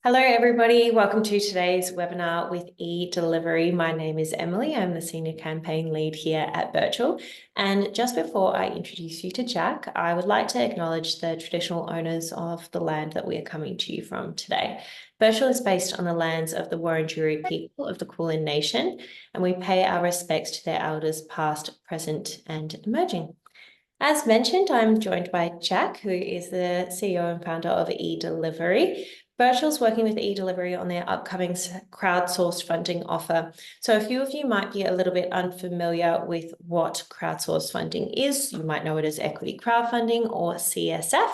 Hello, everybody. Welcome to today's webinar with eDelivery. My name is Emily. I'm the Senior Campaign Lead here at Birchal. And just before I introduce you to Jack, I would like to acknowledge the traditional owners of the land that we are coming to you from today. Birchal is based on the lands of the Wurundjeri people of the Kulin Nation, and we pay our respects to their elders past, present, and emerging. As mentioned, I'm joined by Jack, who is the CEO and founder of eDelivery. Birchal's working with eDelivery on their upcoming crowdsourced funding offer. So a few of you might be a little bit unfamiliar with what crowdsourced funding is. You might know it as equity crowdfunding or CSF,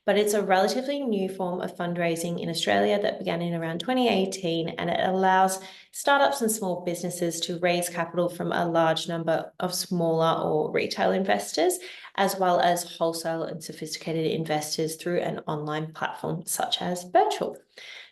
but it's a relatively new form of fundraising in Australia that began in around 2018, and it allows startups and small businesses to raise capital from a large number of smaller or retail investors, as well as wholesale and sophisticated investors through an online platform such as Birchal.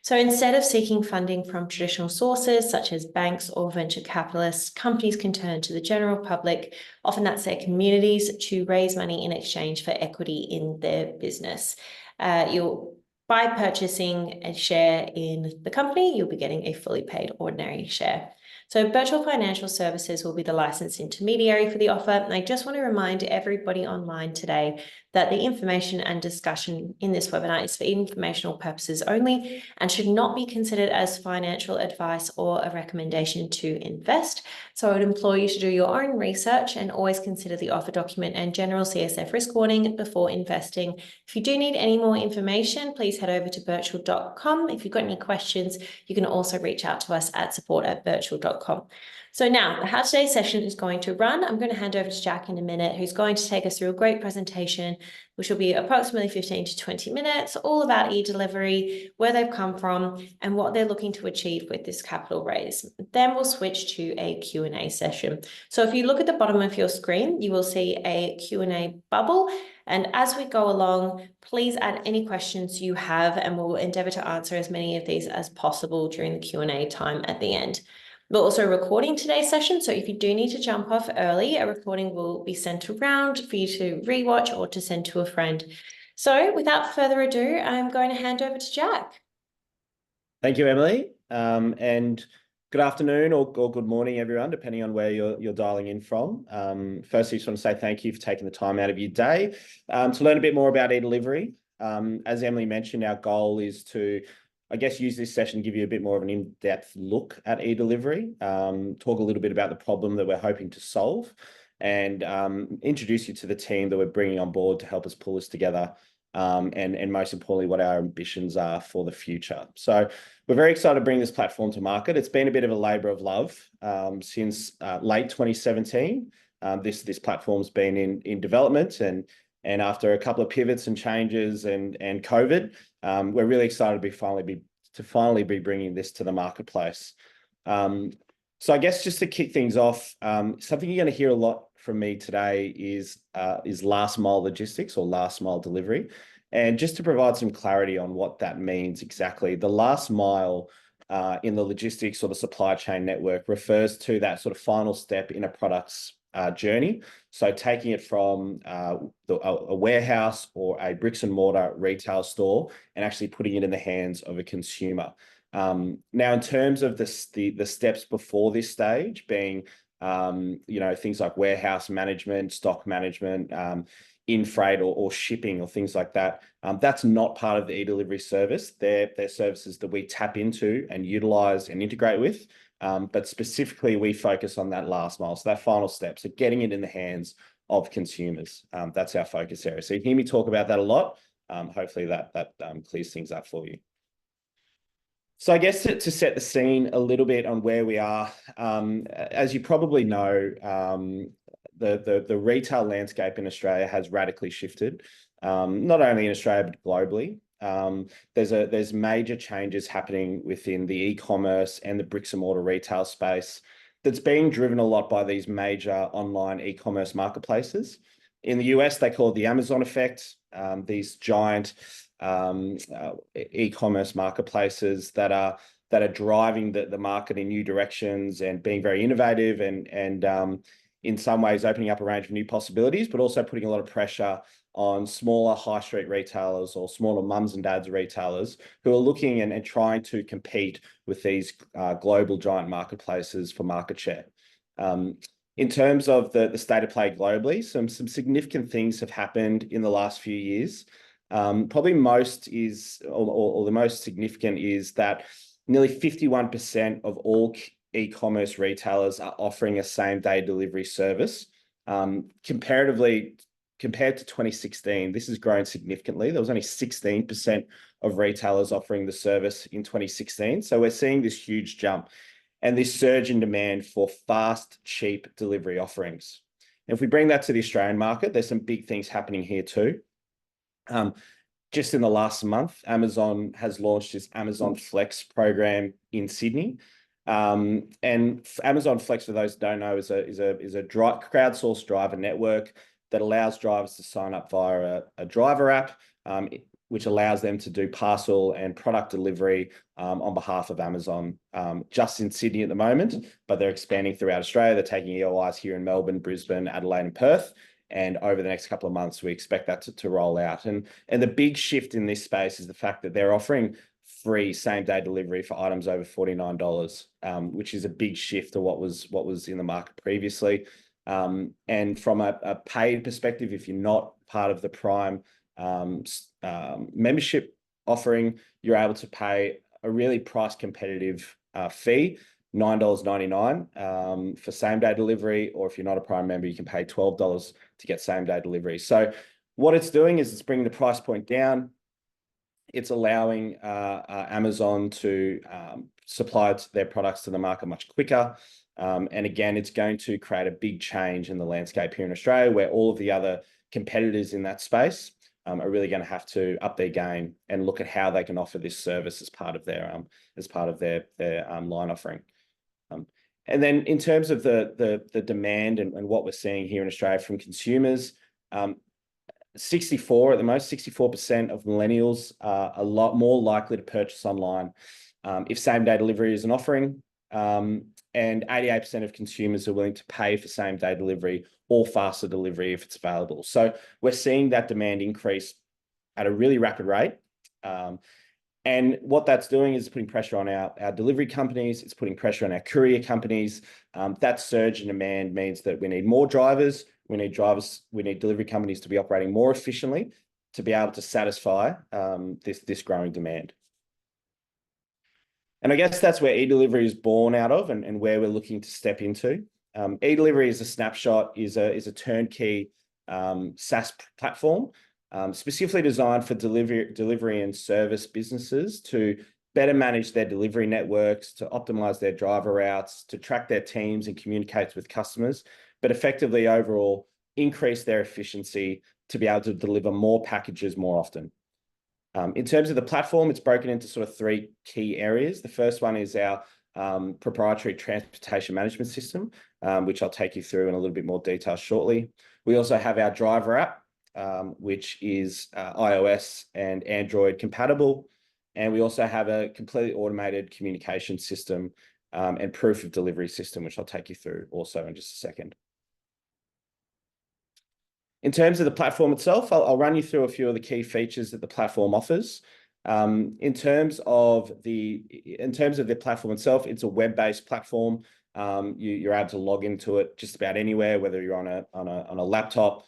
So instead of seeking funding from traditional sources such as banks or venture capitalists, companies can turn to the general public, often that's their communities, to raise money in exchange for equity in their business. By purchasing a share in the company, you'll be getting a fully paid ordinary share. So Birchal Financial Services will be the licensed intermediary for the offer. And I just want to remind everybody online today that the information and discussion in this webinar is for informational purposes only and should not be considered as financial advice or a recommendation to invest. So I would implore you to do your own research and always consider the offer document and general CSF risk warning before investing. If you do need any more information, please head over to birchal.com. If you've got any questions, you can also reach out to us at support@birchal.com. So now, how today's session is going to run, I'm going to hand over to Jack in a minute, who's going to take us through a great presentation, which will be approximately 15 to 20 minutes, all about eDelivery, where they've come from, and what they're looking to achieve with this capital raise. Then we'll switch to a Q&A session. So if you look at the bottom of your screen, you will see a Q&A bubble. And as we go along, please add any questions you have, and we'll endeavour to answer as many of these as possible during the Q&A time at the end. We're also recording today's session, so if you do need to jump off early, a recording will be sent around for you to rewatch or to send to a friend. So without further ado, I'm going to hand over to Jack. Thank you, Emily. And good afternoon or good morning, everyone, depending on where you're dialing in from. Firstly, just want to say thank you for taking the time out of your day to learn a bit more about eDelivery. As Emily mentioned, our goal is to use this session to give you a bit more of an in-depth look at eDelivery, talk a little bit about the problem that we're hoping to solve, and introduce you to the team that we're bringing on board to help us pull this together, and most importantly, what our ambitions are for the future. So we're very excited to bring this platform to market. It's been a bit of a labour of love since late 2017. This platform's been in development, and after a couple of pivots and changes and COVID, we're really excited to finally be bringing this to the marketplace. So I guess just to kick things off, something you're going to hear a lot from me today is last mile logistics or last mile delivery. And just to provide some clarity on what that means exactly, the last mile in the logistics or the supply chain network refers to that sort of final step in a product's journey. So taking it from a warehouse or a bricks and mortar retail store and actually putting it in the hands of a consumer. Now, in terms of the steps before this stage being, things like warehouse management, stock management, in freight or shipping or things like that, that's not part of the eDelivery service. They're services that we tap into and utilize and integrate with. But specifically, we focus on that last mile, so that final step, so getting it in the hands of consumers. That's our focus area. So you hear me talk about that a lot. Hopefully that clears things up for you. So I guess to set the scene a little bit on where we are, as you probably know, the retail landscape in Australia has radically shifted, not only in Australia, but globally. There's major changes happening within the e-commerce and the bricks and mortar retail space that's being driven a lot by these major online e-commerce marketplaces. In the US, they call it the Amazon effect. These giant e-commerce marketplaces that are driving the market in new directions and being very innovative and in some ways opening up a range of new possibilities, but also putting a lot of pressure on smaller high street retailers or smaller mums and dads retailers who are looking and trying to compete with these global giant marketplaces for market share. In terms of the state of play globally, some significant things have happened in the last few years. Probably most is, or the most significant is that nearly 51% of all e-commerce retailers are offering a same-day delivery service. Comparatively, compared to 2016, this has grown significantly. There was only 16% of retailers offering the service in 2016. So we're seeing this huge jump and this surge in demand for fast, cheap delivery offerings. And if we bring that to the Australian market, there's some big things happening here too. Just in the last month, Amazon has launched its Amazon Flex program in Sydney. And Amazon Flex, for those who don't know, is a crowdsourced driver network that allows drivers to sign up via a driver app, which allows them to do parcel and product delivery on behalf of Amazon, just in Sydney at the moment, but they're expanding throughout Australia. They're taking EOIs here in Melbourne, Brisbane, Adelaide, and Perth. And over the next couple of months, we expect that to roll out. And the big shift in this space is the fact that they're offering free same-day delivery for items over $49, which is a big shift to what was in the market previously. And from a paid perspective, if you're not part of the Prime membership offering, you're able to pay a really price competitive fee, $9.99 for same-day delivery, or if you're not a Prime member, you can pay $12 to get same-day delivery. So what it's doing is it's bringing the price point down. It's allowing Amazon to supply their products to the market much quicker. And again, it's going to create a big change in the landscape here in Australia, where all of the other competitors in that space are really going to have to up their game and look at how they can offer this service as part of their line offering. And then in terms of the demand and what we're seeing here in Australia from consumers, 64% of millennials are a lot more likely to purchase online if same-day delivery is an offering. And 88% of consumers are willing to pay for same-day delivery or faster delivery if it's available. So we're seeing that demand increase at a really rapid rate. And what that's doing is putting pressure on our delivery companies. It's putting pressure on our courier companies. That surge in demand means that we need more drivers. We need delivery companies to be operating more efficiently to be able to satisfy this growing demand. And I guess that's where eDelivery is born out of and where we're looking to step into. eDelivery is a snapshot, is a turnkey SaaS platform specifically designed for delivery and service businesses to better manage their delivery networks, to optimize their driver routes, to track their teams and communicate with customers, but effectively overall increase their efficiency to be able to deliver more packages more often. In terms of the platform, it's broken into sort of three key areas. The first one is our proprietary transportation management system, which I'll take you through in a little bit more detail shortly. We also have our driver app, which is iOS and Android compatible. And we also have a completely automated communication system and proof of delivery system, which I'll take you through also in just a second. In terms of the platform itself, I'll run you through a few of the key features that the platform offers. In terms of the platform itself, it's a web-based platform. You're able to log into it just about anywhere, whether you're on a laptop,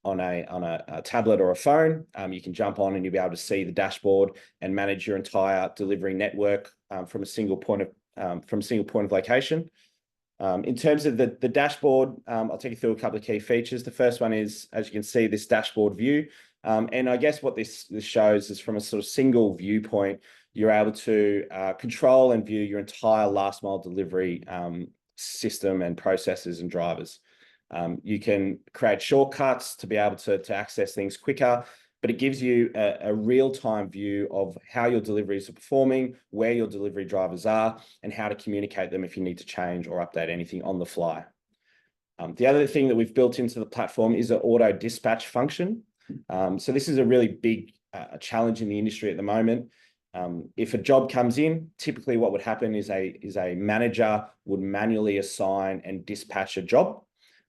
on a tablet or a phone. You can jump on and you'll be able to see the dashboard and manage your entire delivery network from a single point of location. In terms of the dashboard, I'll take you through a couple of key features. The first one is, as you can see, this dashboard view. And I guess what this shows is from a sort of single viewpoint, you're able to control and view your entire last mile delivery system and processes and drivers. You can create shortcuts to be able to access things quicker, but it gives you a real-time view of how your deliveries are performing, where your delivery drivers are, and how to communicate them if you need to change or update anything on the fly. The other thing that we've built into the platform is an auto dispatch function. So this is a really big challenge in the industry at the moment. If a job comes in, typically what would happen is a manager would manually assign and dispatch a job.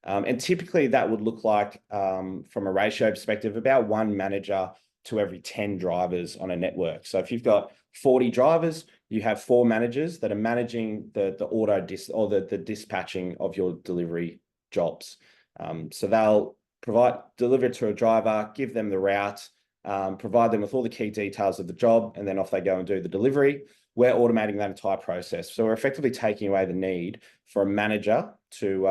And typically that would look like, from a ratio perspective, about 1 manager to every 10 drivers on a network. So if you've got 40 drivers, you have 4 managers that are managing the dispatching of your delivery jobs. So they'll deliver it to a driver, give them the route, provide them with all the key details of the job, and then off they go and do the delivery. We're automating that entire process. So we're effectively taking away the need for a manager to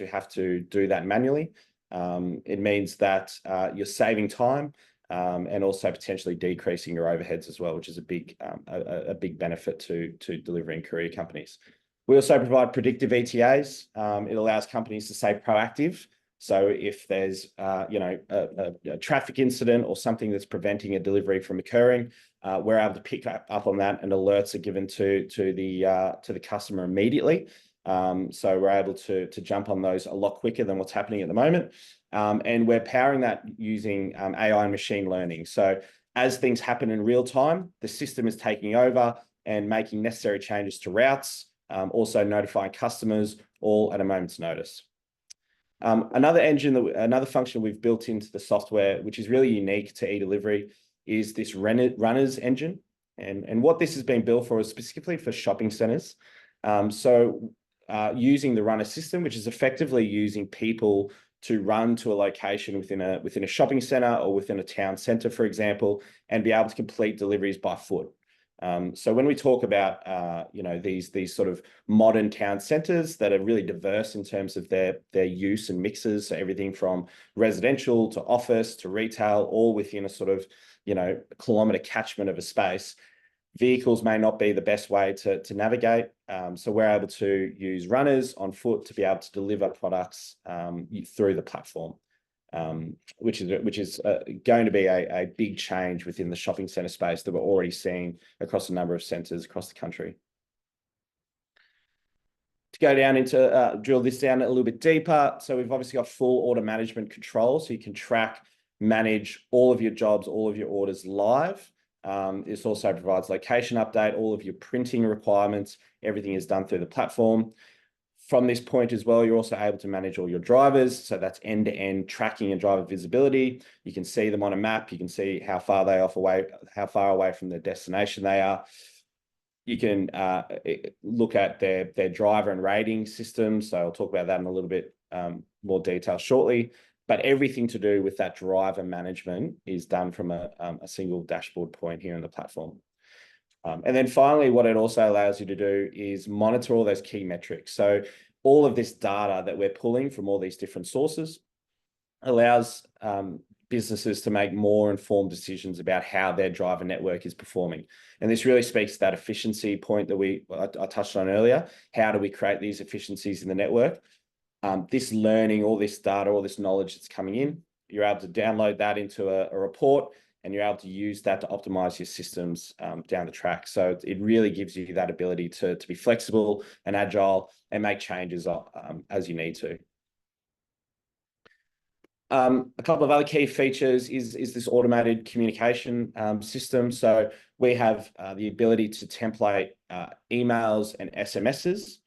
have to do that manually. It means that you're saving time, and also potentially decreasing your overheads as well, which is a big benefit to delivering courier companies. We also provide predictive ETAs. It allows companies to stay proactive. So if there's a traffic incident or something that's preventing a delivery from occurring, we're able to pick up on that, and alerts are given to the customer immediately. So we're able to jump on those a lot quicker than what's happening at the moment. And we're powering that using AI and machine learning. So as things happen in real time, the system is taking over and making necessary changes to routes, also notifying customers, all at a moment's notice. Another function we've built into the software, which is really unique to eDelivery, is this runners engine. And what this has been built for is specifically for shopping centers. Using the runner system, which is effectively using people to run to a location within a shopping center or within a town center, for example, and be able to complete deliveries by foot. So when we talk about these sort of modern town centers that are really diverse in terms of their use and mixes, so everything from residential to office to retail, all within a sort of kilometre catchment of a space, vehicles may not be the best way to navigate. So we're able to use runners on foot to be able to deliver products through the platform, which is going to be a big change within the shopping centre space that we're already seeing across a number of centres across the country. To go down into drill this down a little bit deeper, so we've obviously got full order management control, so you can track, manage all of your jobs, all of your orders live. This also provides location update, all of your printing requirements, everything is done through the platform. From this point as well, you're also able to manage all your drivers. So that's end-to-end tracking and driver visibility. You can see them on a map. You can see how far away from their destination they are. You can look at their driver and rating system. So I'll talk about that in a little bit more detail shortly. But everything to do with that driver management is done from a single dashboard point here in the platform. And then finally, what it also allows you to do is monitor all those key metrics. So all of this data that we're pulling from all these different sources allows businesses to make more informed decisions about how their driver network is performing. And this really speaks to that efficiency point that I touched on earlier. How do we create these efficiencies in the network? This learning, all this data, all this knowledge that's coming in, you're able to download that into a report, and you're able to use that to optimize your systems down the track. So it really gives you that ability to be flexible and agile and make changes as you need to. A couple of other key features is this automated communication system. So we have the ability to template emails and SMSs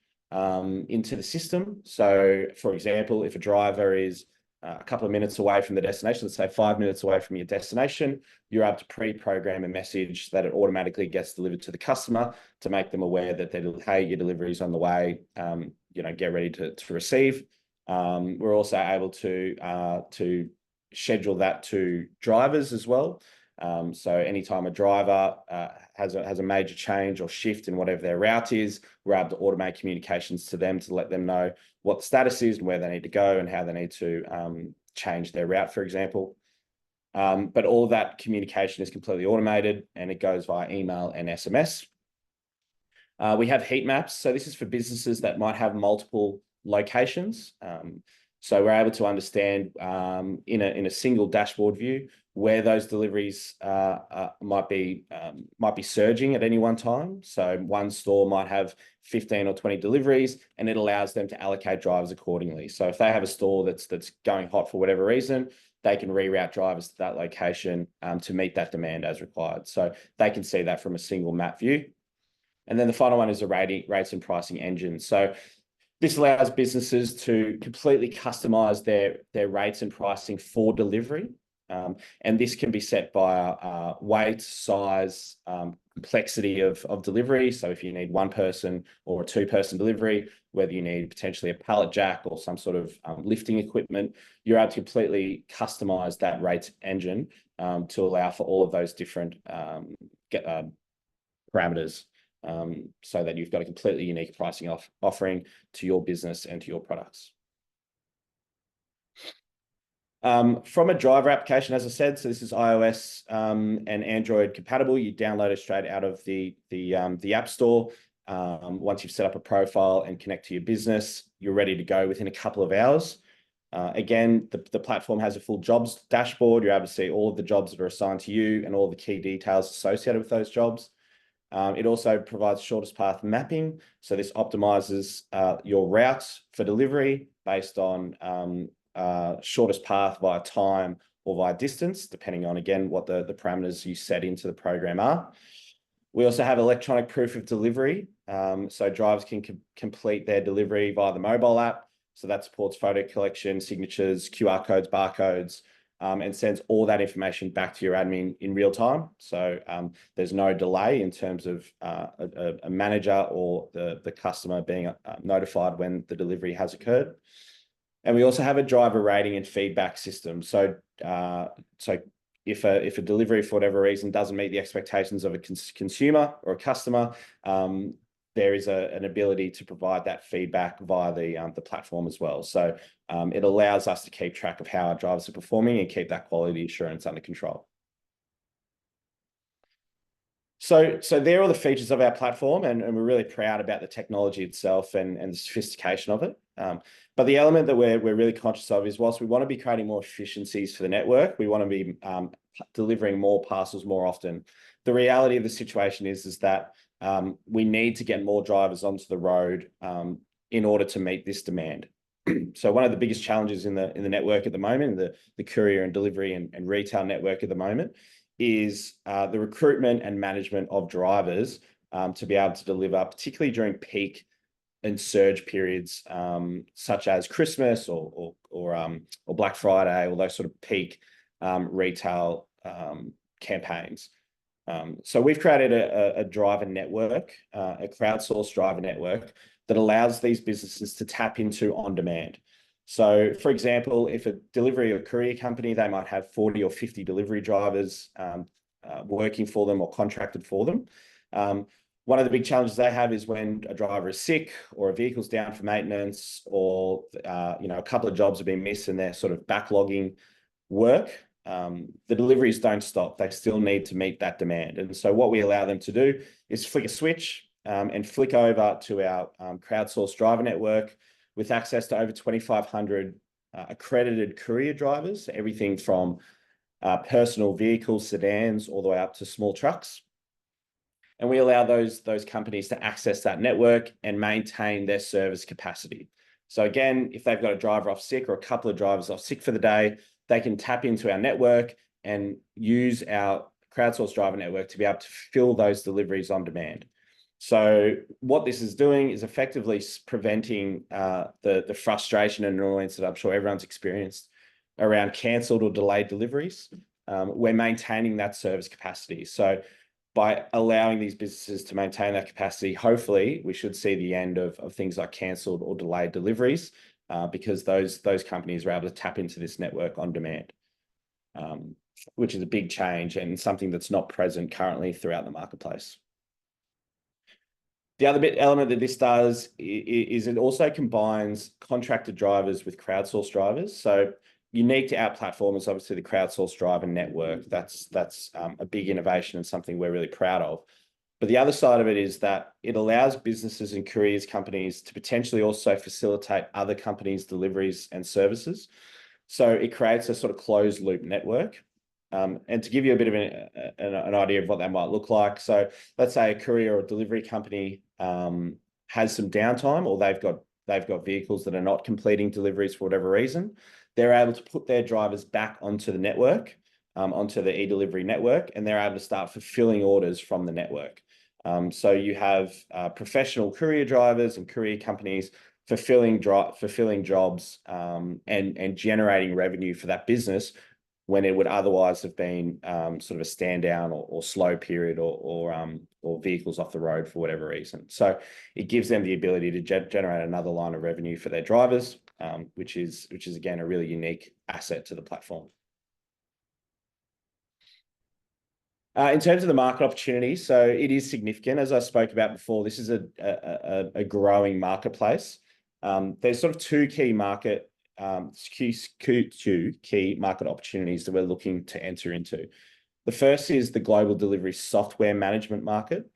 into the system. So for example, if a driver is a couple of minutes away from the destination, let's say 5 minutes away from your destination, you're able to pre-program a message that it automatically gets delivered to the customer to make them aware that hey, your delivery is on the way, get ready to receive. We're also able to schedule that to drivers as well. So anytime a driver has a major change or shift in whatever their route is, we're able to automate communications to them to let them know what the status is and where they need to go and how they need to change their route, for example. But all of that communication is completely automated, and it goes via email and SMS. We have heat maps. So this is for businesses that might have multiple locations. So we're able to understand in a single dashboard view where those deliveries might be surging at any one time. So one store might have 15 or 20 deliveries, and it allows them to allocate drivers accordingly. So if they have a store that's going hot for whatever reason, they can reroute drivers to that location to meet that demand as required. So they can see that from a single map view. And then the final one is a rates and pricing engine. So This allows businesses to completely customize their rates and pricing for delivery. And this can be set by weight, size, complexity of delivery. So if you need one person or a two-person delivery, whether you need potentially a pallet jack or some sort of lifting equipment, you're able to completely customize that rates engine to allow for all of those different parameters, so that you've got a completely unique pricing offering to your business and to your products. From a driver application, as I said, so this is iOS and Android compatible. You download it straight out of the App Store. Once you've set up a profile and connect to your business, you're ready to go within a couple of hours. Again, the platform has a full jobs dashboard. You're able to see all of the jobs that are assigned to you and all the key details associated with those jobs. It also provides shortest path mapping. So this optimizes your routes for delivery based on shortest path via time or via distance, depending on, again, what the parameters you set into the program are. We also have electronic proof of delivery. So drivers can complete their delivery via the mobile app. So that supports photo collection, signatures, QR codes, barcodes, and sends all that information back to your admin in real time. So there's no delay in terms of a manager or the customer being notified when the delivery has occurred. And we also have a driver rating and feedback system. So if a delivery, for whatever reason, doesn't meet the expectations of a consumer or a customer, there is an ability to provide that feedback via the platform as well. So it allows us to keep track of how our drivers are performing and keep that quality assurance under control. So there are all the features of our platform, and we're really proud about the technology itself and the sophistication of it. But the element that we're really conscious of is, whilst we want to be creating more efficiencies for the network, we want to be delivering more parcels more often. The reality of the situation is that we need to get more drivers onto the road in order to meet this demand. So one of the biggest challenges in the network at the moment, the courier and delivery and retail network at the moment, is the recruitment and management of drivers to be able to deliver, particularly during peak and surge periods, such as Christmas or Black Friday, or those sort of peak retail campaigns. So we've created a driver network, a crowdsourced driver network that allows these businesses to tap into on demand. So, for example, if a delivery or courier company, they might have 40 or 50 delivery drivers working for them or contracted for them. One of the big challenges they have is when a driver is sick or a vehicle's down for maintenance, or a couple of jobs have been missed and they're sort of backlogging work. The deliveries don't stop. They still need to meet that demand. And so what we allow them to do is flick a switch and flick over to our crowdsourced driver network with access to over 2,500 accredited courier drivers, everything from personal vehicles, sedans, all the way up to small trucks. And we allow those companies to access that network and maintain their service capacity. So again, if they've got a driver off sick or a couple of drivers off sick for the day, they can tap into our network and use our crowdsourced driver network to be able to fill those deliveries on demand. So what this is doing is effectively preventing the frustration and annoyance that I'm sure everyone's experienced around cancelled or delayed deliveries. We're maintaining that service capacity. So by allowing these businesses to maintain that capacity, hopefully we should see the end of things like cancelled or delayed deliveries, because those companies are able to tap into this network on demand, which is a big change and something that's not present currently throughout the marketplace. The other element that this does is it also combines contracted drivers with crowdsourced drivers. So unique to our platform is obviously the crowdsourced driver network. That's a big innovation and something we're really proud of. But the other side of it is that it allows businesses and couriers companies to potentially also facilitate other companies' deliveries and services. So it creates a sort of closed loop network. And to give you a bit of an idea of what that might look like. So let's say a courier or delivery company has some downtime, or they've got vehicles that are not completing deliveries for whatever reason. They're able to put their drivers back onto the network, onto the eDelivery network, and they're able to start fulfilling orders from the network. So you have professional courier drivers and courier companies fulfilling jobs, and generating revenue for that business when it would otherwise have been sort of a stand down or slow period or vehicles off the road for whatever reason. So it gives them the ability to generate another line of revenue for their drivers, which is again a really unique asset to the platform. In terms of the market opportunity, so it is significant. As I spoke about before, this is a growing marketplace. There's sort of two key market opportunities that we're looking to enter into. The first is the global delivery software management market.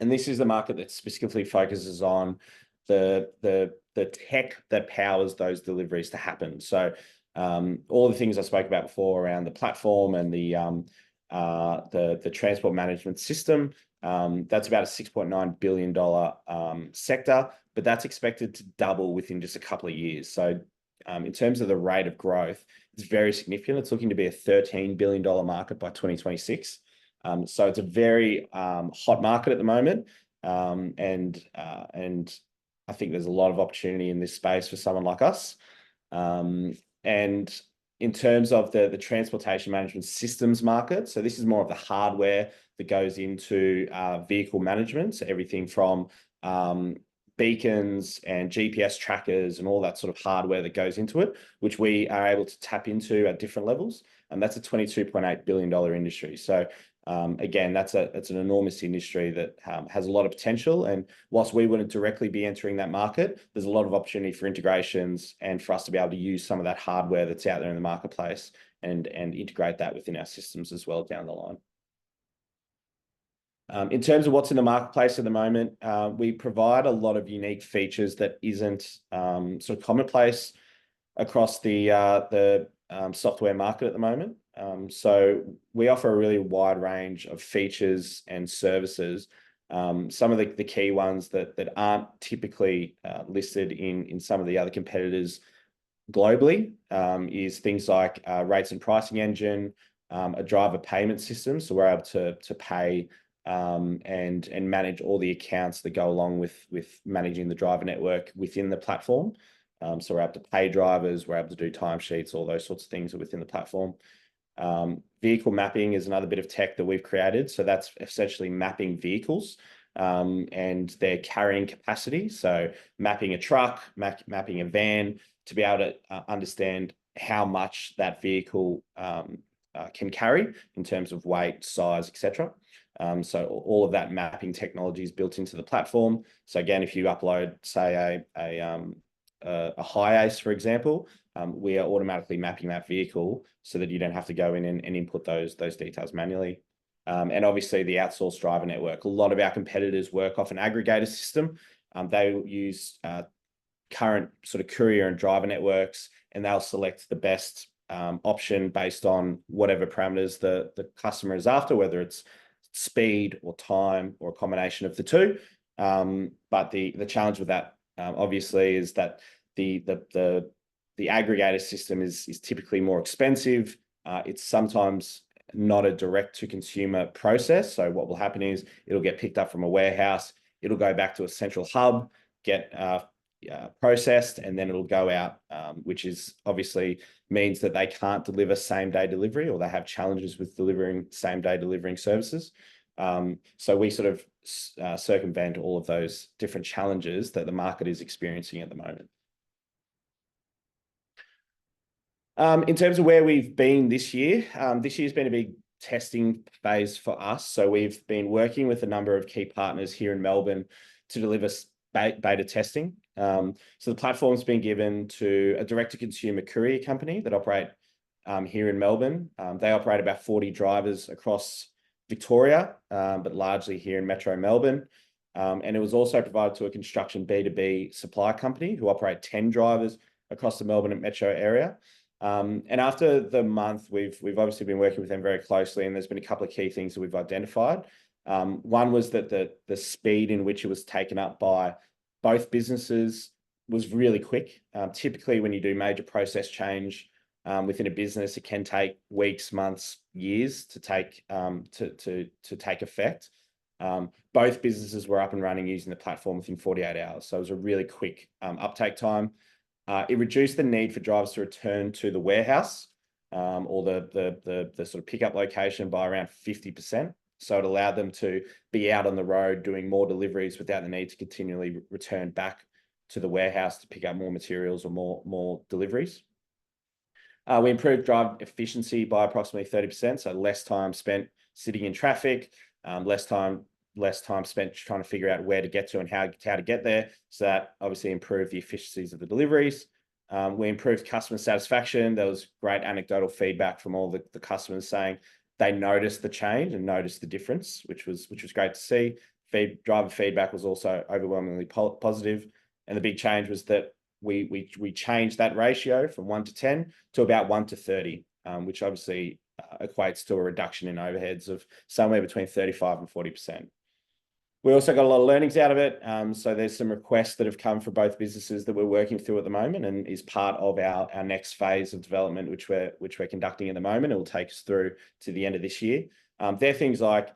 And this is the market that specifically focuses on the tech that powers those deliveries to happen. So all the things I spoke about before around the platform and the transport management system, that's about a $6.9 billion sector, but that's expected to double within just a couple of years. So in terms of the rate of growth, it's very significant. It's looking to be a $13 billion market by 2026. So it's a very hot market at the moment. And I think there's a lot of opportunity in this space for someone like us. And in terms of the transportation management systems market, so this is more of the hardware that goes into vehicle management. So everything from beacons and GPS trackers and all that sort of hardware that goes into it, which we are able to tap into at different levels. And that's a $22.8 billion industry. So again, that's an enormous industry that has a lot of potential. And whilst we wouldn't directly be entering that market, there's a lot of opportunity for integrations and for us to be able to use some of that hardware that's out there in the marketplace and integrate that within our systems as well down the line. In terms of what's in the marketplace at the moment, we provide a lot of unique features that isn't sort of commonplace across the software market at the moment. So we offer a really wide range of features and services. Some of the key ones that aren't typically listed in some of the other competitors globally is things like rates and pricing engine, a driver payment system. So we're able to pay and manage all the accounts that go along with managing the driver network within the platform. So we're able to pay drivers, we're able to do timesheets, all those sorts of things are within the platform. Vehicle mapping is another bit of tech that we've created. So that's essentially mapping vehicles and their carrying capacity. So mapping a truck, mapping a van to be able to understand how much that vehicle can carry in terms of weight, size, etc. So all of that mapping technology is built into the platform. So again, if you upload, say, a high ace, for example, we are automatically mapping that vehicle so that you don't have to go in and input those details manually. And obviously the outsourced driver network. A lot of our competitors work off an aggregator system. They use current sort of courier and driver networks, and they'll select the best option based on whatever parameters the customer is after, whether it's speed or time or a combination of the two. But the challenge with that obviously is that the aggregator system is typically more expensive. It's sometimes not a direct to consumer process. So what will happen is it'll get picked up from a warehouse, it'll go back to a central hub, get processed, and then it'll go out, which is obviously means that they can't deliver same day delivery, or they have challenges with delivering same day delivering services. So we sort of circumvent all of those different challenges that the market is experiencing at the moment. In terms of where we've been this year, this year's been a big testing phase for us. So we've been working with a number of key partners here in Melbourne to deliver beta testing. So the platform's been given to a direct-to-consumer courier company that operate here in Melbourne. They operate about 40 drivers across Victoria, but largely here in Metro Melbourne. And it was also provided to a construction B2B supply company who operate 10 drivers across the Melbourne and Metro area. And after the month, we've obviously been working with them very closely, and there's been a couple of key things that we've identified. One was that the speed in which it was taken up by both businesses was really quick. Typically, when you do major process change within a business, it can take weeks, months, years to take effect. Both businesses were up and running using the platform within 48 hours. So it was a really quick uptake time. It reduced the need for drivers to return to the warehouse or the sort of pickup location by around 50%. So it allowed them to be out on the road doing more deliveries without the need to continually return back to the warehouse to pick up more materials or more deliveries. We improved drive efficiency by approximately 30%, so less time spent sitting in traffic, less time spent trying to figure out where to get to and how to get there. So that obviously improved the efficiencies of the deliveries. We improved customer satisfaction. There was great anecdotal feedback from all the customers saying they noticed the change and noticed the difference, which was great to see. Driver feedback was also overwhelmingly positive. And the big change was that we changed that ratio from 1 to 10 to about 1 to 30, which obviously equates to a reduction in overheads of somewhere between 35 and 40%. We also got a lot of learnings out of it. So there's some requests that have come for both businesses that we're working through at the moment and is part of our next phase of development, which we're conducting at the moment. It will take us through to the end of this year. They're things like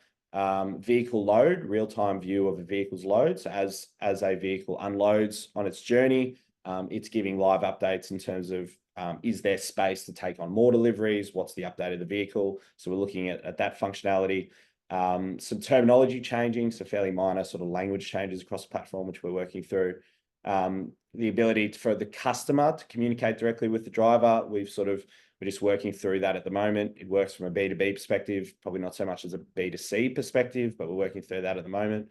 vehicle load, real-time view of a vehicle's loads. As a vehicle unloads on its journey, it's giving live updates in terms of is there space to take on more deliveries? What's the update of the vehicle? So we're looking at that functionality. Some terminology changing, so fairly minor sort of language changes across the platform, which we're working through. The ability for the customer to communicate directly with the driver. We're just working through that at the moment. It works from a B2B perspective, probably not so much as a B2C perspective, but we're working through that at the moment.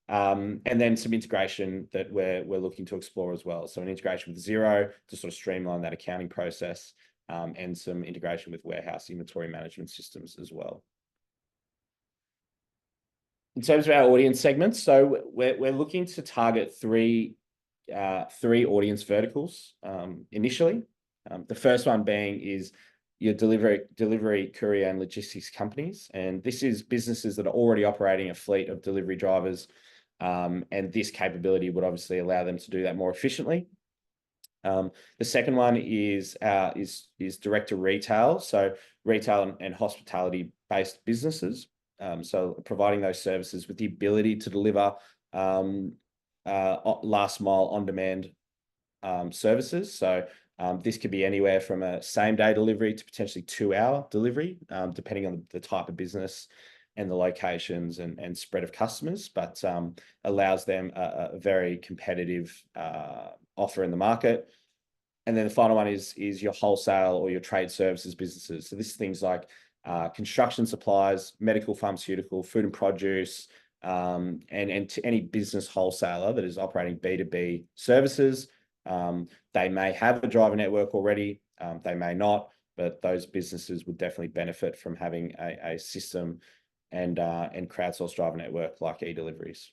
And then some integration that we're looking to explore as well. So an integration with Xero to sort of streamline that accounting process, and some integration with warehouse inventory management systems as well. In terms of our audience segments, so we're looking to target three audience verticals initially. The first one being is your delivery, courier, and logistics companies, and this is businesses that are already operating a fleet of delivery drivers, and this capability would obviously allow them to do that more efficiently. The second one is direct to retail, so retail and hospitality based businesses. So providing those services with the ability to deliver last mile on demand services. So this could be anywhere from a same day delivery to potentially 2-hour delivery, depending on the type of business and the locations and spread of customers, but allows them a very competitive offer in the market. And then the final one is your wholesale or your trade services businesses. So this is things like construction supplies, medical, pharmaceutical, food and produce, and to any business wholesaler that is operating B2B services. They may have a driver network already, they may not, but those businesses would definitely benefit from having a system and crowdsourced driver network like eDeliveries.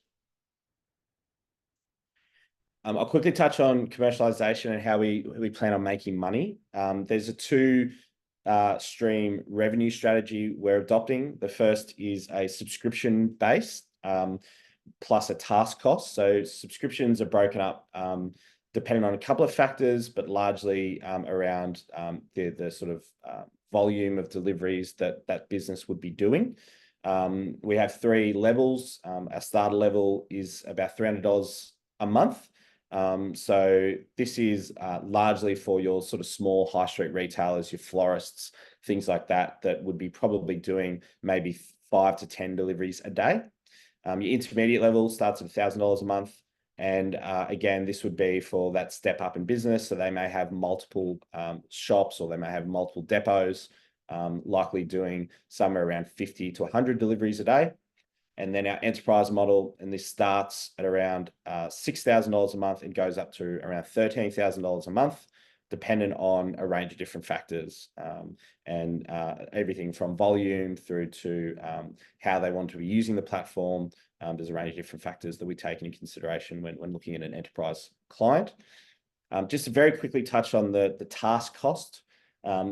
I'll quickly touch on commercialization and how we plan on making money. There's a two-stream revenue strategy we're adopting. The first is a subscription-based plus a task cost. So subscriptions are broken up depending on a couple of factors, but largely around the sort of volume of deliveries that business would be doing. We have 3 levels. Our starter level is about $300 a month. So this is largely for your sort of small high street retailers, your florists, things like that would be probably doing maybe 5 to 10 deliveries a day. Your intermediate level starts at $1,000 a month. And again, this would be for that step up in business. So they may have multiple shops or they may have multiple depots, likely doing somewhere around 50 to 100 deliveries a day. And then our enterprise model, and this starts at around $6,000 a month and goes up to around $13,000 a month, dependent on a range of different factors, and everything from volume through to how they want to be using the platform. There's a range of different factors that we take into consideration when looking at an enterprise client. Just to very quickly touch on the task cost.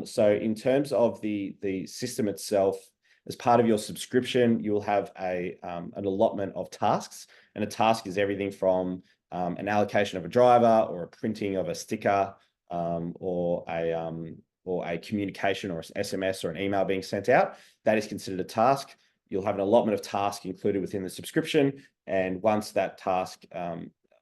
So in terms of the system itself, as part of your subscription, you will have an allotment of tasks, and a task is everything from an allocation of a driver or a printing of a sticker, or a communication or an SMS or an email being sent out. That is considered a task. you'll have an allotment of task included within the subscription. And once that task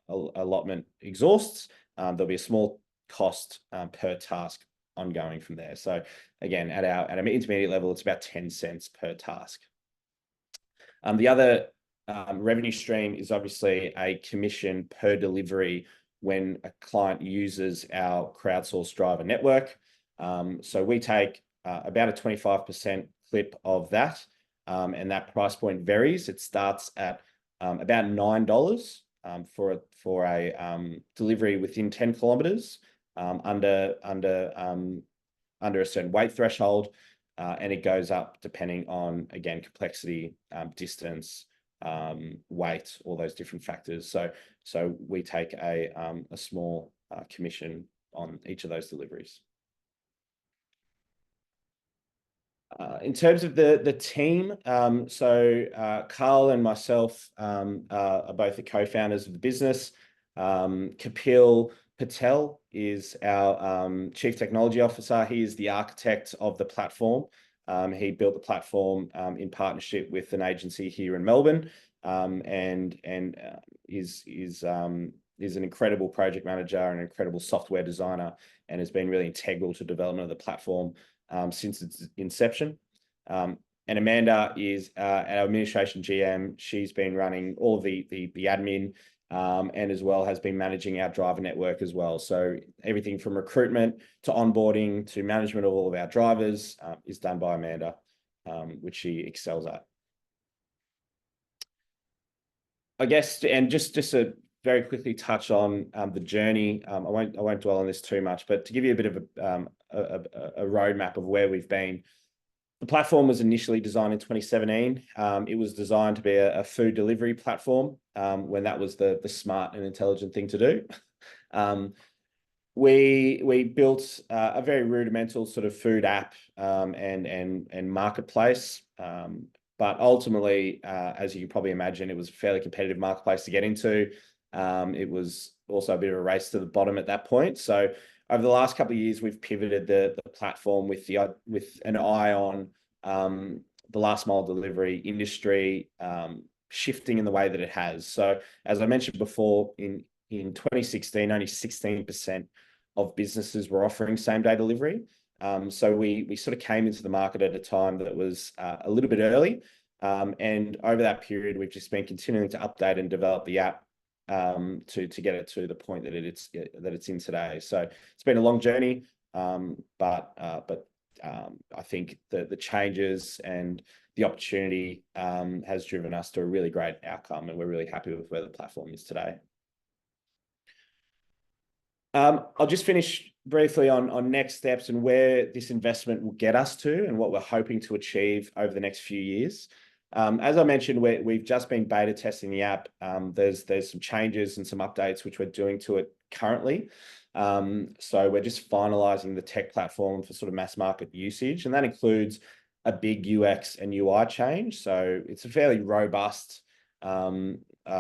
allotment exhausts, there'll be a small cost per task ongoing from there. So again, at an intermediate level, it's about 10 cents per task. The other revenue stream is obviously a commission per delivery when a client uses our crowdsourced driver network. So we take about a 25% clip of that, and that price point varies. It starts at about $9 for a delivery within 10 kilometers under a certain weight threshold, and it goes up depending on, again, complexity, distance, weight, all those different factors. So we take a small commission on each of those deliveries. In terms of the team, Carl and myself are both the co-founders of the business. Kapil Patel is our Chief Technology Officer. He is the architect of the platform. He built the platform in partnership with an agency here in Melbourne, and is an incredible project manager and an incredible software designer, and has been really integral to development of the platform since its inception. And Amanda is our administration GM. She's been running all of the admin, and as well has been managing our driver network as well. So everything from recruitment to onboarding to management of all of our drivers is done by Amanda, which she excels at. I guess, and just to very quickly touch on the journey. I won't dwell on this too much, but to give you a bit of a roadmap of where we've been. The platform was initially designed in 2017. It was designed to be a food delivery platform when that was the smart and intelligent thing to do. We built a very rudimental sort of food app and marketplace. But ultimately, as you can probably imagine, it was a fairly competitive marketplace to get into. It was also a bit of a race to the bottom at that point. So over the last couple of years, we've pivoted the platform with an eye on the last mile delivery industry shifting in the way that it has. So as I mentioned before, in 2016, only 16% of businesses were offering same day delivery. So we sort of came into the market at a time that was a little bit early. And over that period, we've just been continuing to update and develop the app to get it to the point that it's in today. So it's been a long journey, but I think the changes and the opportunity has driven us to a really great outcome, and we're really happy with where the platform is today. I'll just finish briefly on next steps and where this investment will get us to and what we're hoping to achieve over the next few years. As I mentioned, we've just been beta testing the app. There's some changes and some updates which we're doing to it currently. So we're just finalizing the tech platform for sort of mass market usage, and that includes a big UX and UI change. So it's a fairly robust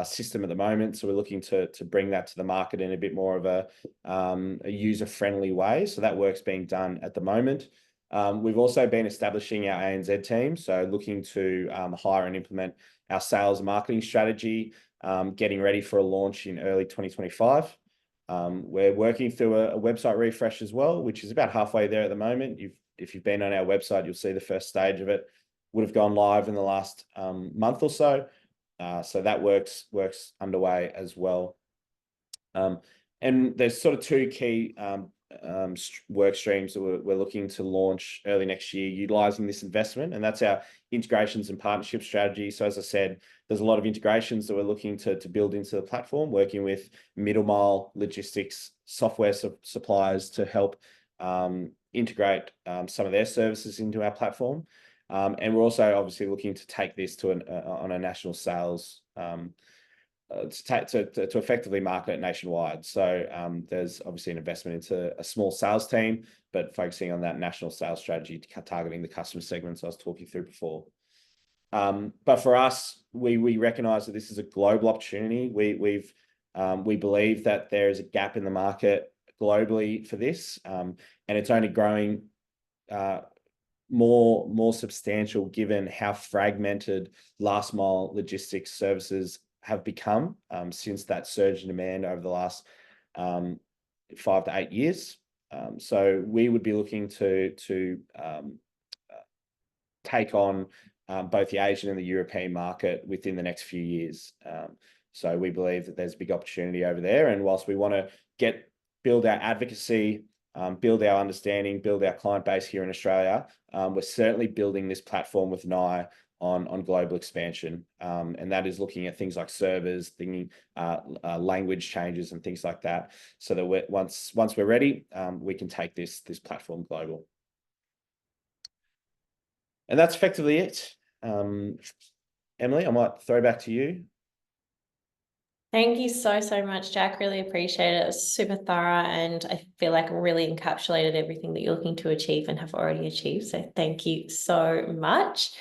system at the moment. So we're looking to bring that to the market in a bit more of a user-friendly way. So that work's being done at the moment. We've also been establishing our ANZ team, so looking to hire and implement our sales and marketing strategy, getting ready for a launch in early 2025. We're working through a website refresh as well, which is about halfway there at the moment. If you've been on our website, you'll see the first stage of it would have gone live in the last month or so. So that work's underway as well. And there's sort of two key work streams that we're looking to launch early next year utilizing this investment, and that's our integrations and partnership strategy. So as I said, there's a lot of integrations that we're looking to build into the platform, working with middle mile logistics software suppliers to help integrate some of their services into our platform. And we're also obviously looking to take this to on a national sales to effectively market it nationwide. So there's obviously an investment into a small sales team, but focusing on that national sales strategy, targeting the customer segments I was talking through before. But for us, we recognise that this is a global opportunity. We believe that there is a gap in the market globally for this, and it's only growing more substantial given how fragmented last mile logistics services have become since that surge in demand over the last 5 to 8 years. So we would be looking to take on both the Asian and the European market within the next few years. So we believe that there's a big opportunity over there. And whilst we want to build our advocacy, build our understanding, build our client base here in Australia, we're certainly building this platform with an eye on global expansion. And that is looking at things like servers, thinking language changes and things like that, so that once we're ready, we can take this platform global. And that's effectively it. Emily, I might throw back to you. Thank you so much, Jack. Really appreciate it. It was super thorough, and I feel like it really encapsulated everything that you're looking to achieve and have already achieved. So thank you so much.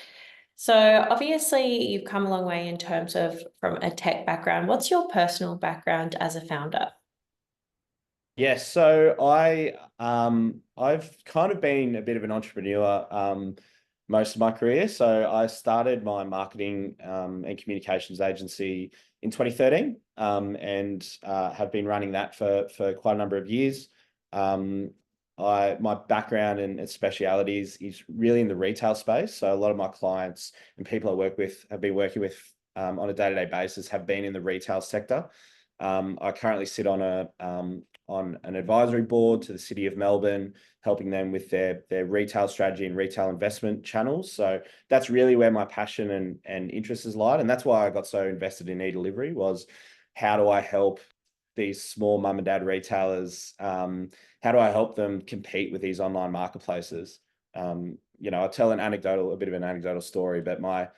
So obviously you've come a long way in terms of from a tech background. What's your personal background as a founder? Yes, so I've kind of been a bit of an entrepreneur most of my career. So I started my marketing and communications agency in 2013 and have been running that for quite a number of years. My background and specialities is really in the retail space. So a lot of my clients and people I work with have been working with on a day-to-day basis have been in the retail sector. I currently sit on an advisory board to the City of Melbourne, helping them with their retail strategy and retail investment channels. So that's really where my passion and interest has lied. And that's why I got so invested in eDelivery, was how do I help these small mum and dad retailers? How do I help them compete with these online marketplaces? I'll tell a bit of an anecdotal story, but my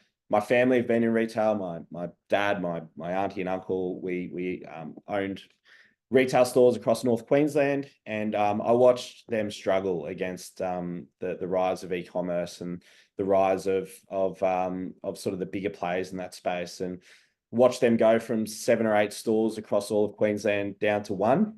family have been in retail. My dad, my auntie and uncle, we owned retail stores across North Queensland, and I watched them struggle against the rise of e-commerce and the rise of sort of the bigger players in that space, and watched them go from 7 or 8 stores across all of Queensland down to 1.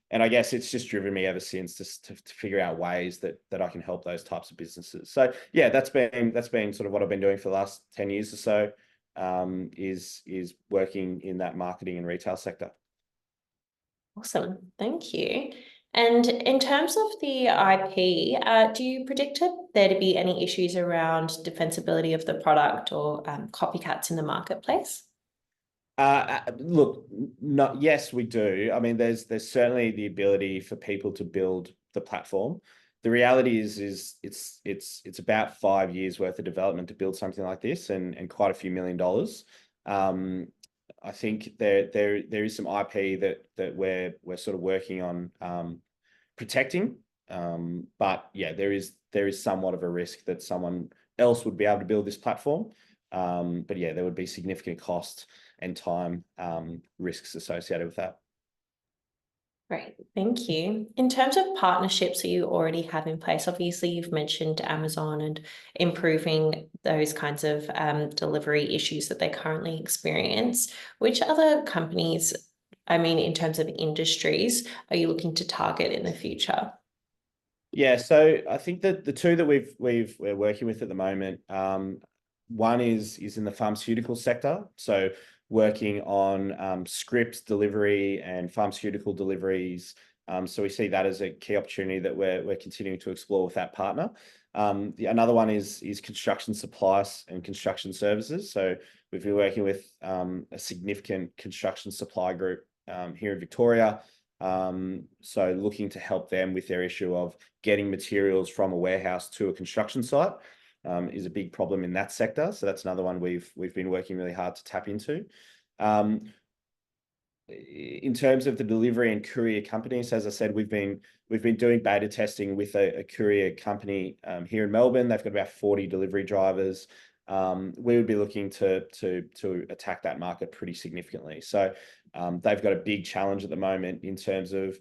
And I guess it's just driven me ever since to figure out ways that I can help those types of businesses. So yeah, that's been sort of what I've been doing for the last 10 years or so, is working in that marketing and retail sector. Awesome. Thank you. And in terms of the IP, do you predict there to be any issues around defensibility of the product or copycats in the marketplace? Look, yes, we do. I mean, there's certainly the ability for people to build the platform. The reality is it's about 5 years worth of development to build something like this, and quite a few $1 million. I think there is some IP that we're sort of working on protecting. But yeah, there is somewhat of a risk that someone else would be able to build this platform. But yeah, there would be significant cost and time risks associated with that. Great, thank you. In terms of partnerships that you already have in place, obviously you've mentioned Amazon and improving those kinds of delivery issues that they currently experience. Which other companies, I mean, in terms of industries, are you looking to target in the future? Yeah, so I think that the two that we're working with at the moment, one is in the pharmaceutical sector. So working on script delivery and pharmaceutical deliveries. So we see that as a key opportunity that we're continuing to explore with that partner. Another one is construction supplies and construction services. So we've been working with a significant construction supply group here in Victoria. So looking to help them with their issue of getting materials from a warehouse to a construction site. Is a big problem in that sector. So that's another one we've been working really hard to tap into. In terms of the delivery and courier companies, as I said, we've been doing beta testing with a courier company here in Melbourne. They've got about 40 delivery drivers. We would be looking to attack that market pretty significantly. So they've got a big challenge at the moment in terms of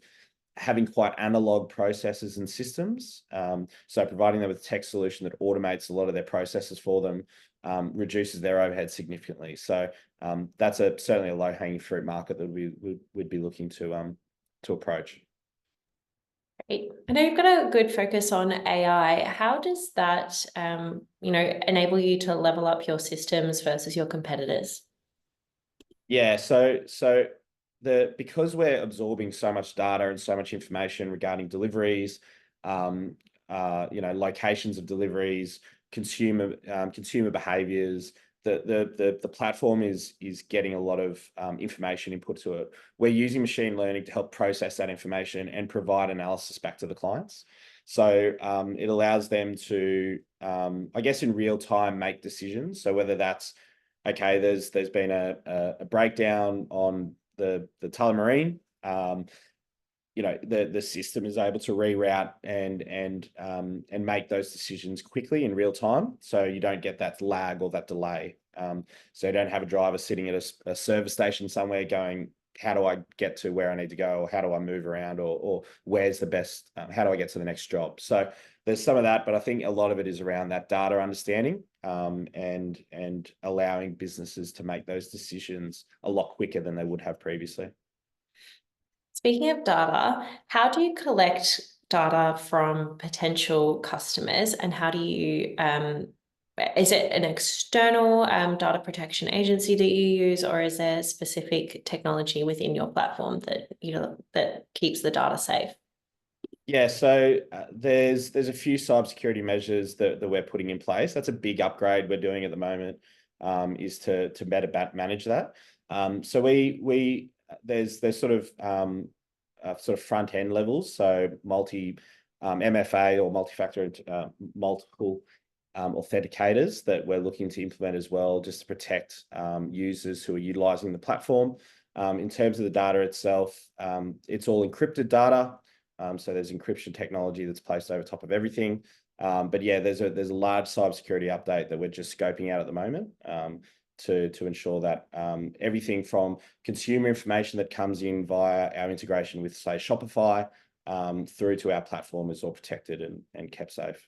having quite analog processes and systems. So providing them with a tech solution that automates a lot of their processes for them reduces their overhead significantly. So that's certainly a low-hanging fruit market that we'd be looking to approach. Great. I know you've got a good focus on AI. How does that, enable you to level up your systems versus your competitors? Yeah, because we're absorbing so much data and so much information regarding deliveries, locations of deliveries, consumer behaviors, the platform is getting a lot of information input to it. We're using machine learning to help process that information and provide analysis back to the clients. So it allows them to, I guess, in real time make decisions. So whether that's okay, there's been a breakdown on the Tullamarine. The system is able to reroute and make those decisions quickly in real time, so you don't get that lag or that delay. So you don't have a driver sitting at a service station somewhere going, how do I get to where I need to go, or how do I move around, or where's the best, how do I get to the next job? So there's some of that, but I think a lot of it is around that data understanding, and allowing businesses to make those decisions a lot quicker than they would have previously. Speaking of data, how do you collect data from potential customers, and how do you, is it an external data protection agency that you use, or is there specific technology within your platform that that keeps the data safe? Yeah, so there's a few cybersecurity measures that we're putting in place. That's a big upgrade we're doing at the moment, is to better manage that. So there's sort of front end levels, so MFA or multi-factor multiple authenticators that we're looking to implement as well, just to protect users who are utilizing the platform. In terms of the data itself, it's all encrypted data. So there's encryption technology that's placed over top of everything. But yeah, there's a large cybersecurity update that we're just scoping out at the moment, to ensure that everything from consumer information that comes in via our integration with, say, Shopify, through to our platform is all protected and kept safe.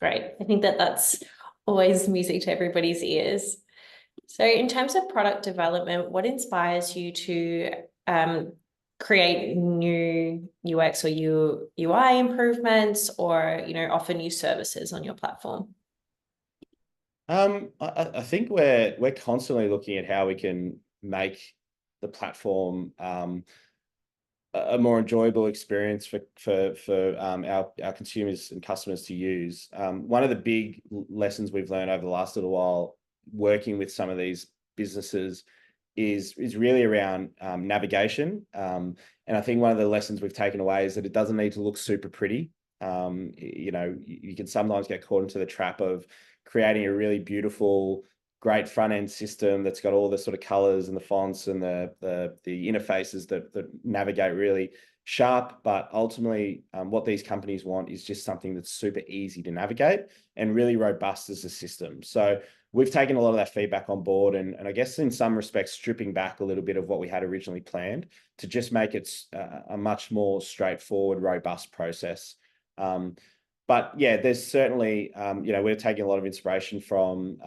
Great. I think that's always music to everybody's ears. So in terms of product development, what inspires you to create new UX or UI improvements, or offer new services on your platform? I think we're constantly looking at how we can make the platform a more enjoyable experience for our consumers and customers to use. One of the big lessons we've learned over the last little while working with some of these businesses is really around navigation. And I think one of the lessons we've taken away is that it doesn't need to look super pretty. You can sometimes get caught into the trap of creating a really beautiful, great front end system that's got all the sort of colors and the fonts and the interfaces that navigate really sharp. But ultimately, what these companies want is just something that's super easy to navigate and really robust as a system. So we've taken a lot of that feedback on board, and I guess in some respects stripping back a little bit of what we had originally planned to just make it a much more straightforward, robust process. But yeah, there's certainly, we're taking a lot of inspiration from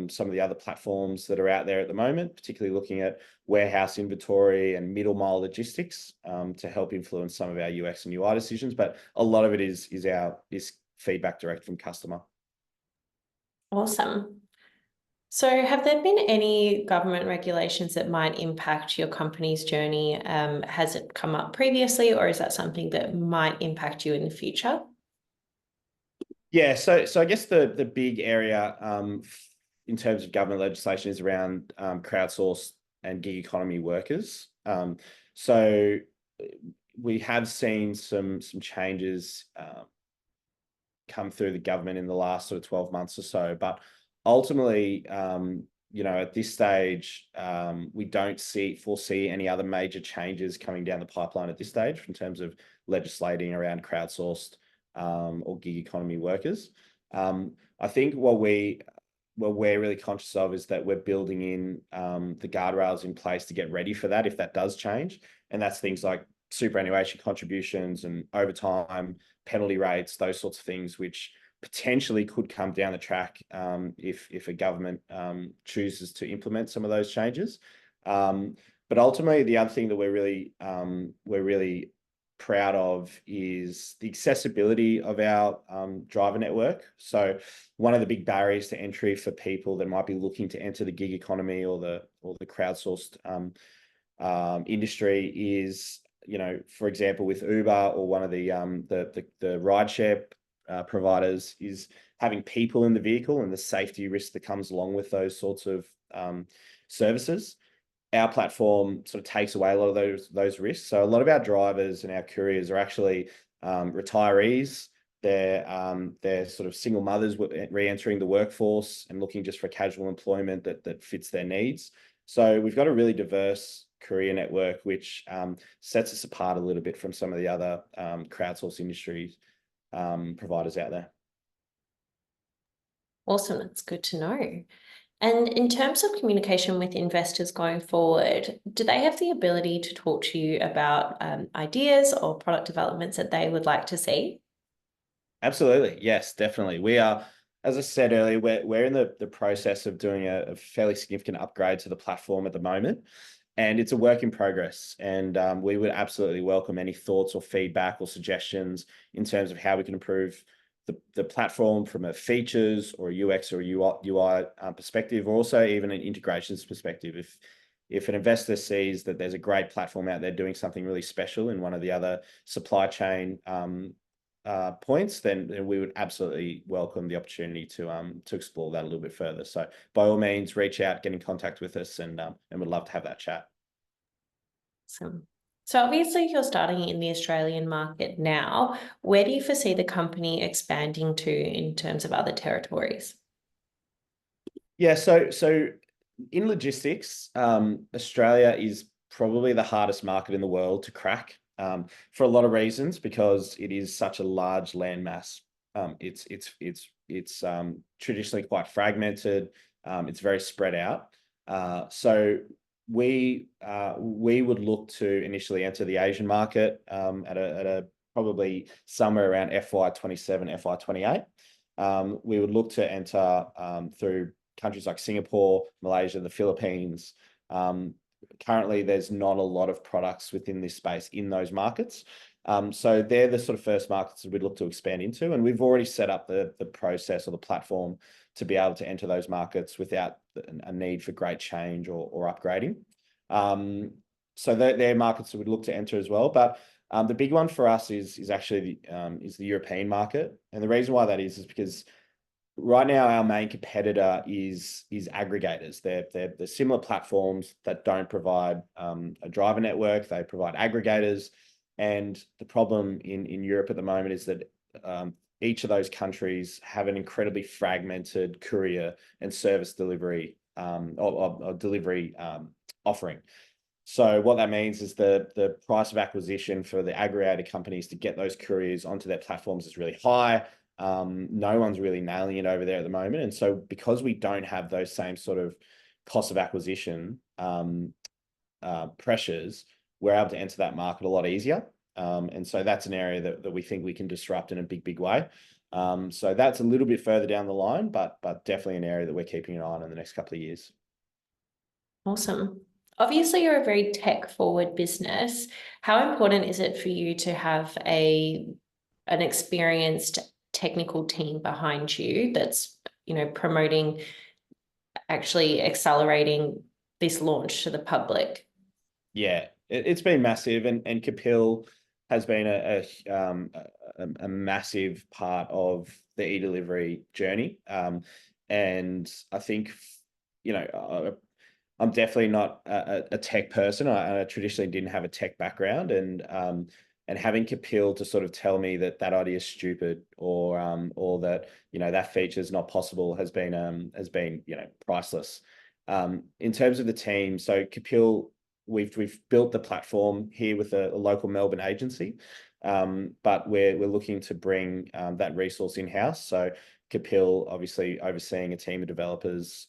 some of the other platforms that are out there at the moment, particularly looking at warehouse inventory and middle mile logistics, to help influence some of our UX and UI decisions. But a lot of it is feedback direct from customer. Awesome. So have there been any government regulations that might impact your company's journey? Has it come up previously, or is that something that might impact you in the future? Yeah, so I guess the big area in terms of government legislation is around crowdsourced and gig economy workers. So we have seen some changes come through the government in the last sort of 12 months or so, but ultimately, at this stage, we don't foresee any other major changes coming down the pipeline at this stage in terms of legislating around crowdsourced or gig economy workers. I think what we're really conscious of is that we're building in the guardrails in place to get ready for that if that does change, and that's things like superannuation contributions and overtime, penalty rates, those sorts of things, which potentially could come down the track if a government chooses to implement some of those changes. But ultimately, the other thing that we're really proud of is the accessibility of our driver network. So one of the big barriers to entry for people that might be looking to enter the gig economy or the crowdsourced industry is, for example, with Uber or one of the rideshare providers, is having people in the vehicle and the safety risk that comes along with those sorts of services. Our platform sort of takes away a lot of those risks. So a lot of our drivers and our couriers are actually retirees. They're sort of single mothers re-entering the workforce and looking just for casual employment that fits their needs. So we've got a really diverse courier network, which sets us apart a little bit from some of the other crowdsourced industries providers out there. Awesome, that's good to know. And in terms of communication with investors going forward, do they have the ability to talk to you about ideas or product developments that they would like to see? Absolutely. Yes, definitely. We are, as I said earlier, we're in the process of doing a fairly significant upgrade to the platform at the moment. And it's a work in progress. And we would absolutely welcome any thoughts or feedback or suggestions in terms of how we can improve the platform from a features or a UX or a UI perspective, or also even an integrations perspective. If an investor sees that there's a great platform out there doing something really special in one of the other supply chain points, then we would absolutely welcome the opportunity to explore that a little bit further. So by all means, reach out, get in contact with us, and we'd love to have that chat. Awesome. So obviously you're starting in the Australian market now. Where do you foresee the company expanding to in terms of other territories? Yeah, so in logistics, Australia is probably the hardest market in the world to crack for a lot of reasons, because it is such a large landmass. It's traditionally quite fragmented. It's very spread out. So we would look to initially enter the Asian market at a probably somewhere around FY27, FY28. We would look to enter through countries like Singapore, Malaysia, the Philippines. Currently, there's not a lot of products within this space in those markets. So they're the sort of first markets that we'd look to expand into. And we've already set up the process or the platform to be able to enter those markets without a need for great change or upgrading. So they're markets that we'd look to enter as well. But the big one for us is actually the European market. And the reason why that is because right now our main competitor is aggregators. They're similar platforms that don't provide a driver network. They provide aggregators. And the problem in Europe at the moment is that each of those countries have an incredibly fragmented courier and service delivery or delivery offering. So what that means is the price of acquisition for the aggregator companies to get those couriers onto their platforms is really high. No one's really nailing it over there at the moment. And so because we don't have those same sort of cost of acquisition pressures, we're able to enter that market a lot easier. And so that's an area that we think we can disrupt in a big way. So that's a little bit further down the line, but definitely an area that we're keeping an eye on in the next couple of years. Awesome. Obviously, you're a very tech-forward business. How important is it for you to have an experienced technical team behind you that's, promoting, actually accelerating this launch to the public? Yeah, it's been massive, and Kapil has been a massive part of the eDelivery journey. And I think, I'm definitely not a tech person. I traditionally didn't have a tech background, and having Kapil to sort of tell me that idea is stupid or that that feature is not possible has been priceless. In terms of the team, so Kapil, we've built the platform here with a local Melbourne agency, but we're looking to bring that resource in-house. So Kapil, obviously overseeing a team of developers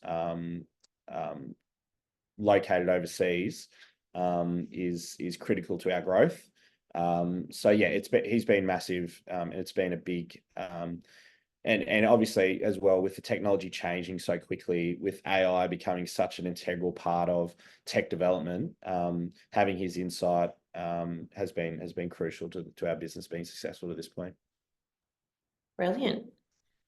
located overseas, is critical to our growth. So yeah, he's been massive, and it's been a big and obviously as well with the technology changing so quickly, with AI becoming such an integral part of tech development, having his insight has been crucial to our business being successful to this point. Brilliant.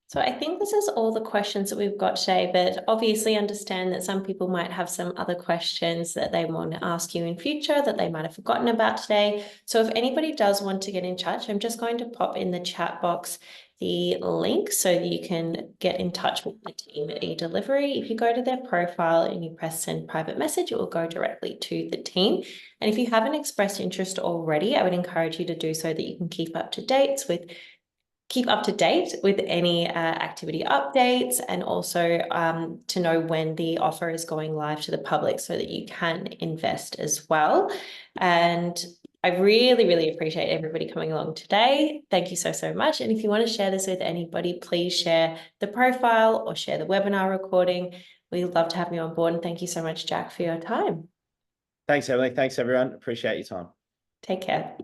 So I think this is all the questions that we've got today, but obviously understand that some people might have some other questions that they want to ask you in future that they might have forgotten about today. So if anybody does want to get in touch, I'm just going to pop in the chat box the link so that you can get in touch with the team at eDelivery. If you go to their profile and you press send private message, it will go directly to the team. And if you haven't expressed interest already, I would encourage you to do so that you can keep up to date with any activity updates, and also to know when the offer is going live to the public so that you can invest as well. And I really, really appreciate everybody coming along today. Thank you so, so much. And if you want to share this with anybody, please share the profile or share the webinar recording. We'd love to have you on board. And thank you so much, Jack, for your time. Thanks, Emily. Thanks, everyone. Appreciate your time. Take care.